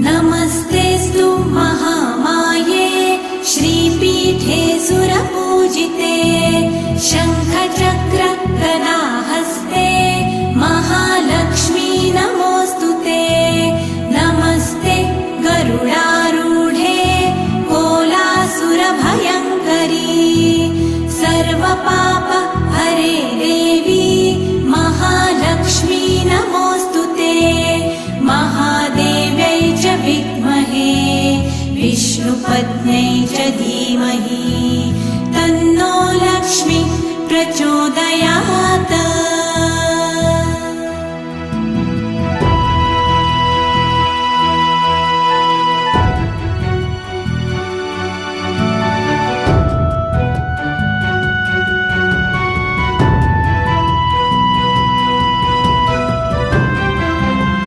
नमस्तेऽस्तु महामाये श्रीपीठे सुरपूजिते शङ्खचक्र गदाहस्ते महालक्ष्मी नमोऽस्तुते। नमस्ते गरुडारूढे कोलासुरभयङ्करी सर्वपाप हरे देवी महालक्ष्मी नमोऽस्तुते। महादेव्यै च विद्महे विष्णुपत्न्यै च धीमहि तन्नो लक्ष्मी प्रचोदयात्।